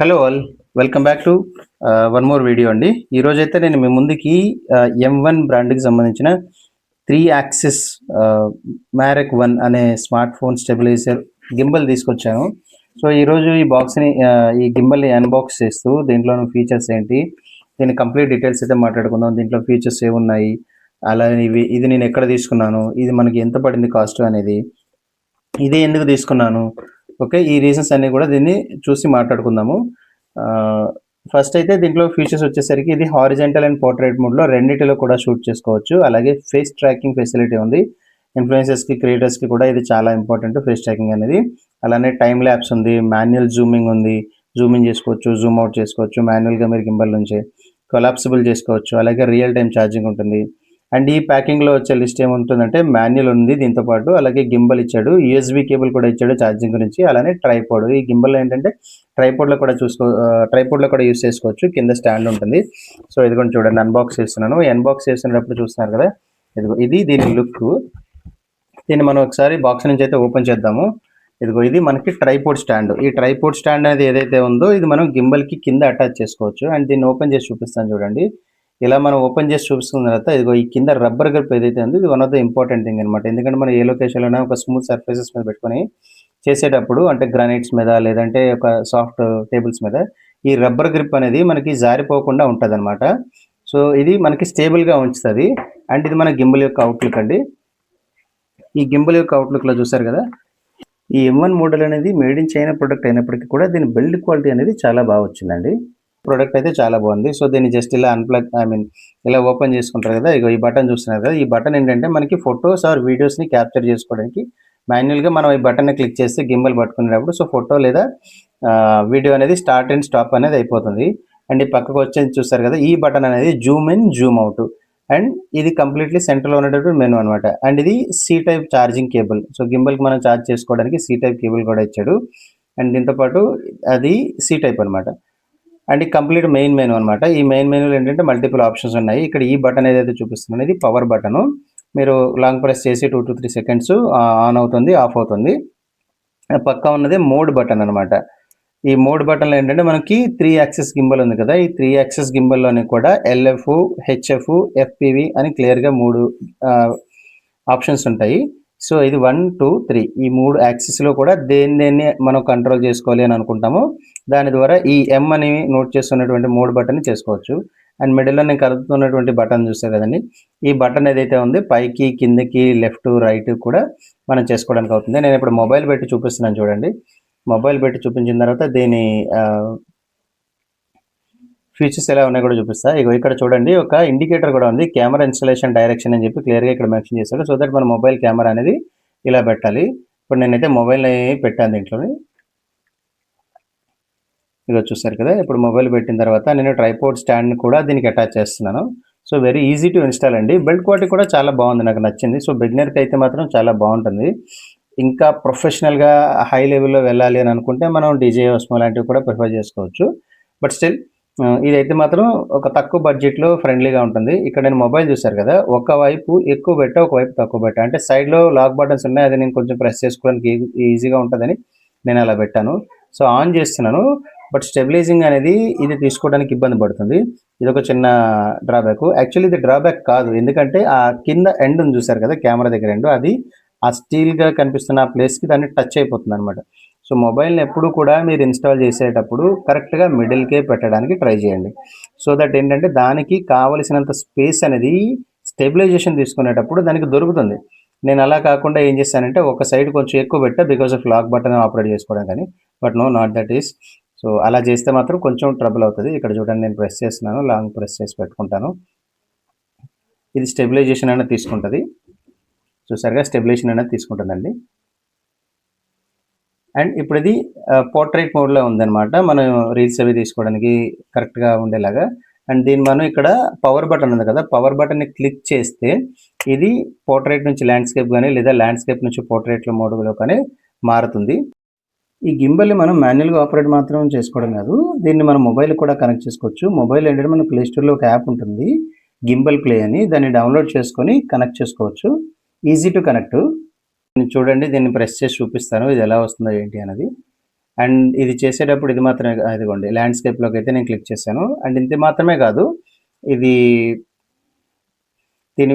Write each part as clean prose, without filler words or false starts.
Hello all, welcome back to one more video అండి. ఈరోజైతే నేను మీ ముందుకి M1 బ్రాండ్కి సంబంధించిన 3 యాక్సిస్ మ్యారెక్ 1 అనే స్మార్ట్ ఫోన్ స్టెబిలైజర్ గింబల్ తీసుకొచ్చాను. సో ఈరోజు ఈ బాక్స్ని ఈ గింబల్ని అన్బాక్స్ చేస్తూ దీంట్లో ఫీచర్స్ ఏంటి, దీని కంప్లీట్ డీటెయిల్స్ అయితే మాట్లాడుకుందాం. దీంట్లో ఫీచర్స్ ఏమున్నాయి, అలాగే ఇది నేను ఎక్కడ తీసుకున్నాను, ఇది మనకి ఎంత పడింది కాస్ట్ అనేది, ఇది ఎందుకు తీసుకున్నాను, ఓకే, ఈ రీజన్స్ అన్నీ కూడా దీన్ని చూసి మాట్లాడుకుందాము. ఫస్ట్ అయితే దీంట్లో ఫీచర్స్ వచ్చేసరికి ఇది హారిజెంటల్ అండ్ పోర్ట్రేట్ మోడ్లో రెండింటిలో కూడా షూట్ చేసుకోవచ్చు. అలాగే ఫేస్ ట్రాకింగ్ ఫెసిలిటీ ఉంది. ఇన్ఫ్లుయెన్సర్స్కి, క్రియేటర్స్కి కూడా ఇది చాలా ఇంపార్టెంట్, ఫేస్ ట్రాకింగ్ అనేది. అలానే టైం ల్యాప్స్ ఉంది, మాన్యువల్ జూమింగ్ ఉంది, జూమింగ్ చేసుకోవచ్చు, జూమ్ అవుట్ చేసుకోవచ్చు, మాన్యువల్గా మీరు గింబల్ నుంచి కొలాప్సిబుల్ చేసుకోవచ్చు. అలాగే రియల్ టైం ఛార్జింగ్ ఉంటుంది. అండ్ ఈ ప్యాకింగ్లో వచ్చే లిస్ట్ ఏముంటుందంటే మాన్యువల్ ఉంది దీంతోపాటు, అలాగే గింబల్ ఇచ్చాడు, USB కేబుల్ కూడా ఇచ్చాడు ఛార్జింగ్ గురించి, అలానే ట్రైపోడ్. ఈ గింబల్ ఏంటంటే ట్రైపోడ్లో కూడా యూస్ చేసుకోవచ్చు. కింద స్టాండ్ ఉంటుంది. సో ఇది కూడా చూడండి, అన్బాక్స్ చేస్తున్నాను. అన్బాక్స్ చేస్తున్నప్పుడు చూస్తున్నారు కదా, ఇది దీని లుక్. దీన్ని మనం ఒకసారి బాక్స్ నుంచి అయితే ఓపెన్ చేద్దాము. ఇది మనకి ట్రైపోడ్ స్టాండ్. ఈ ట్రైపోడ్ స్టాండ్ అనేది ఏదైతే ఉందో ఇది మనం గింబల్కి కింద అటాచ్ చేసుకోవచ్చు. అండ్ దీన్ని ఓపెన్ చేసి చూపిస్తాను చూడండి. ఇలా మనం ఓపెన్ చేసి చూపిస్తున్న తర్వాత ఈ కింద రబ్బర్ గ్రిప్ ఏదైతే ఉందో ఇది one of the important thing అనమాట. ఎందుకంటే మనం ఏ లొకేషన్లోనే ఒక స్మూత్ సర్ఫేసెస్ మీద పెట్టుకొని చేసేటప్పుడు, అంటే గ్రానైట్స్ మీద లేదంటే ఒక సాఫ్ట్ టేబుల్స్ మీద, ఈ రబ్బర్ గ్రిప్ అనేది మనకి జారిపోకుండా ఉంటుంది అనమాట. సో ఇది మనకి స్టేబుల్గా ఉంచుతుంది. అండ్ ఇది మన గింబల్ యొక్క అవుట్లుక్ అండి. ఈ గింబల్ యొక్క అవుట్లుక్లో చూసారు కదా, ఈ M1 మోడల్ అనేది మేడ్ ఇన్ చైనా ప్రొడక్ట్ అయినప్పటికీ కూడా దీని బిల్డ్ క్వాలిటీ అనేది చాలా బాగా వచ్చిందండి. ప్రోడక్ట్ అయితే చాలా బాగుంది. సో దీన్ని జస్ట్ ఇలా ఇలా ఓపెన్ చేసుకుంటారు కదా, ఈ బటన్ చూస్తున్నారు కదా, ఈ బటన్ ఏంటంటే మనకి ఫొటోస్ ఆర్ వీడియోస్ని క్యాప్చర్ చేసుకోవడానికి మాన్యువల్గా మనం ఈ బటన్ని క్లిక్ చేస్తే గింబల్ పట్టుకునేటప్పుడు సో ఫోటో లేదా వీడియో అనేది స్టార్ట్ అండ్ స్టాప్ అనేది అయిపోతుంది. అండ్ ఈ పక్కకు వచ్చేది చూస్తారు కదా, ఈ బటన్ అనేది zoom in, zoom out. And ఇది కంప్లీట్లీ సెంటర్లో ఉండేటటువంటి మెనూ అనమాట. అండ్ ఇది C type charging cable. So గింబల్కి మనం ఛార్జ్ చేసుకోవడానికి C టైప్ కేబుల్ కూడా ఇచ్చాడు. అండ్ దీంతోపాటు అది C టైప్ అనమాట. అండ్ ఈ కంప్లీట్ మెయిన్ మెనూ అనమాట. ఈ మెయిన్ మెనూలో ఏంటంటే మల్టిపుల్ ఆప్షన్స్ ఉన్నాయి. ఇక్కడ ఈ బటన్ ఏదైతే చూపిస్తున్నాను ఇది పవర్ బటను. మీరు లాంగ్ ప్రెస్ చేసి 2 to 3 సెకండ్స్ ఆన్ అవుతుంది, ఆఫ్ అవుతుంది. పక్క ఉన్నది మోడ్ బటన్ అనమాట. ఈ మోడ్ బటన్లో ఏంటంటే మనకి 3 యాక్సిస్ గింబల్ ఉంది కదా, ఈ 3 యాక్సిస్ గింబల్లోని కూడా LF, HF, FPV అని క్లియర్గా 3 ఆప్షన్స్ ఉంటాయి. సో ఇది 1, 2, 3 ఈ 3 యాక్సిస్లో కూడా దేన్ని మనం కంట్రోల్ చేసుకోవాలి అని అనుకుంటాము. దాని ద్వారా ఈ M అని నోట్ చేస్తున్నటువంటి మోడ్ బటన్ చేసుకోవచ్చు. అండ్ మిడిల్లో నేను కలుపుతున్నటువంటి బటన్ చూస్తారు కదండి, ఈ బటన్ ఏదైతే ఉంది పైకి, కిందకి, లెఫ్ట్, రైట్ కూడా మనం చేసుకోవడానికి అవుతుంది. నేను ఇప్పుడు మొబైల్ పెట్టి చూపిస్తున్నాను చూడండి. మొబైల్ పెట్టి చూపించిన తర్వాత దీని ఫీచర్స్ ఎలా ఉన్నాయి కూడా చూపిస్తా. ఇక్కడ చూడండి, ఒక ఇండికేటర్ కూడా ఉంది, కెమెరా ఇన్స్టాలేషన్ డైరెక్షన్ అని చెప్పి క్లియర్గా ఇక్కడ మెన్షన్ చేశాడు. సో దట్ మన మొబైల్ కెమెరా అనేది ఇలా పెట్టాలి. ఇప్పుడు నేనైతే మొబైల్ని పెట్టాను దీంట్లోని. చూస్తారు కదా, ఇప్పుడు మొబైల్ పెట్టిన తర్వాత నేను ట్రైపోడ్ స్టాండ్ కూడా దీనికి అటాచ్ చేస్తున్నాను. So very easy to install అండి. బిల్డ్ క్వాలిటీ కూడా చాలా బాగుంది, నాకు నచ్చింది. సో బిగినర్కి అయితే మాత్రం చాలా బాగుంటుంది. ఇంకా ప్రొఫెషనల్గా హై లెవెల్లో వెళ్ళాలి అని అనుకుంటే మనం DJI Osmo లాంటివి కూడా ప్రిఫర్ చేసుకోవచ్చు. బట్ స్టిల్ ఇదైతే మాత్రం ఒక తక్కువ బడ్జెట్లో ఫ్రెండ్లీగా ఉంటుంది. ఇక్కడ నేను మొబైల్ చూసారు కదా, ఒకవైపు ఎక్కువ పెట్టా, ఒకవైపు తక్కువ పెట్టా. అంటే సైడ్లో లాక్ బటన్స్ ఉన్నాయి, అది నేను కొంచెం ప్రెస్ చేసుకోవడానికి ఈజీగా ఉంటుందని నేను అలా పెట్టాను. సో ఆన్ చేస్తున్నాను, బట్ స్టెబిలైజింగ్ అనేది ఇది తీసుకోవడానికి ఇబ్బంది పడుతుంది. ఇది ఒక చిన్న డ్రాబ్యాక్. యాక్చువల్లీ ఇది డ్రాబ్యాక్ కాదు, ఎందుకంటే ఆ కింద ఎండ్ ఉంది చూసారు కదా, కెమెరా దగ్గర ఎండ్, అది ఆ స్టీల్గా కనిపిస్తున్న ఆ ప్లేస్కి దాన్ని టచ్ అయిపోతుంది అనమాట. సో మొబైల్ని ఎప్పుడు కూడా మీరు ఇన్స్టాల్ చేసేటప్పుడు కరెక్ట్గా మిడిల్కే పెట్టడానికి ట్రై చేయండి. సో దట్ ఏంటంటే దానికి కావలసినంత స్పేస్ అనేది స్టెబిలైజేషన్ తీసుకునేటప్పుడు దానికి దొరుకుతుంది. నేను అలా కాకుండా ఏం చేశానంటే ఒక సైడ్ కొంచెం ఎక్కువ పెట్టా, because of lock button operate చేసుకోవడం కానీ. But no, not that is. So అలా చేస్తే మాత్రం కొంచెం ట్రబుల్ అవుతుంది. ఇక్కడ చూడండి, నేను ప్రెస్ చేస్తున్నాను, లాంగ్ ప్రెస్ చేసి పెట్టుకుంటాను. ఇది స్టెబిలైజేషన్ అనేది తీసుకుంటుంది. చూసారుగా, స్టెబిలైజేషన్ అనేది తీసుకుంటుందండి. అండ్ ఇప్పుడు ఇది పోర్ట్రైట్ మోడ్లో ఉందన్నమాట, మనం రీల్స్ అవి తీసుకోవడానికి కరెక్ట్గా ఉండేలాగా. అండ్ దీన్ని మనం ఇక్కడ పవర్ బటన్ ఉంది కదా, పవర్ బటన్ని క్లిక్ చేస్తే ఇది పోర్ట్రైట్ నుంచి ల్యాండ్స్కేప్ కానీ లేదా ల్యాండ్స్కేప్ నుంచి పోర్ట్రైట్లో మోడ్లో కానీ మారుతుంది. ఈ గింబల్ని మనం మాన్యువల్గా ఆపరేట్ మాత్రం చేసుకోవడం కాదు, దీన్ని మనం మొబైల్ కూడా కనెక్ట్ చేసుకోవచ్చు. మొబైల్ ఏంటంటే మన ప్లే స్టోర్లో ఒక యాప్ ఉంటుంది, గింబల్ ప్లే అని, దాన్ని డౌన్లోడ్ చేసుకొని కనెక్ట్ చేసుకోవచ్చు. Easy to connect. చూడండి, దీన్ని ప్రెస్ చేసి చూపిస్తాను ఇది ఎలా వస్తుందో ఏంటి అనేది. అండ్ ఇది చేసేటప్పుడు ఇది మాత్రమే ఇదిగోండి ల్యాండ్స్కేప్లోకి అయితే నేను క్లిక్ చేశాను. అండ్ ఇంత మాత్రమే కాదు, ఇది దీని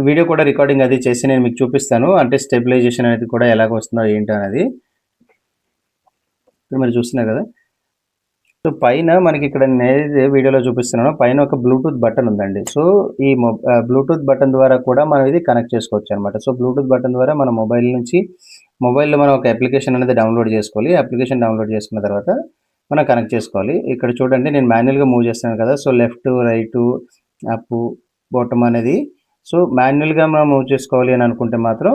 వీడియో కూడా రికార్డింగ్ అది చేసి నేను మీకు చూపిస్తాను. అంటే స్టెబిలైజేషన్ అనేది కూడా ఎలాగ వస్తుందో ఏంటో అనేది. ఇప్పుడు మీరు చూస్తున్నారు కదా. సో పైన మనకి ఇక్కడ నేనైతే వీడియోలో చూపిస్తున్నాను, పైన ఒక బ్లూటూత్ బటన్ ఉందండి. సో ఈ బ్లూటూత్ బటన్ ద్వారా కూడా మనం ఇది కనెక్ట్ చేసుకోవచ్చు అనమాట. సో బ్లూటూత్ బటన్ ద్వారా మన మొబైల్లో మనం ఒక అప్లికేషన్ అనేది డౌన్లోడ్ చేసుకోవాలి. అప్లికేషన్ డౌన్లోడ్ చేసుకున్న తర్వాత మనం కనెక్ట్ చేసుకోవాలి. ఇక్కడ చూడండి నేను మాన్యువల్గా మూవ్ చేస్తాను కదా. So left, right, up, bottom అనేది. సో మాన్యువల్గా మనం మూవ్ చేసుకోవాలి అని అనుకుంటే మాత్రం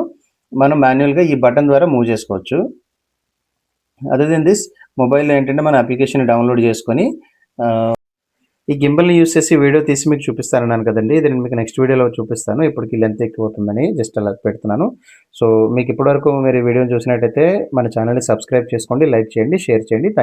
మనం మాన్యువల్గా ఈ బటన్ ద్వారా మూవ్ చేసుకోవచ్చు. అదర్ దెన్ దిస్, మొబైల్లో ఏంటంటే మన అప్లికేషన్ డౌన్లోడ్ చేసుకొని ఈ గింబల్ని యూస్ చేసి వీడియో తీసి మీకు చూపిస్తానన్నాను కదండి. ఇది నేను మీకు నెక్స్ట్ వీడియోలో చూపిస్తాను. ఇప్పటికి లెంత్ ఎక్కువ అవుతుందని జస్ట్ అలా పెడుతున్నాను. సో మీకు ఇప్పటివరకు మీరు ఈ వీడియోని చూసినట్టయితే మన ఛానల్ని సబ్స్క్రైబ్ చేసుకోండి, లైక్ చేయండి, షేర్ చేయండి.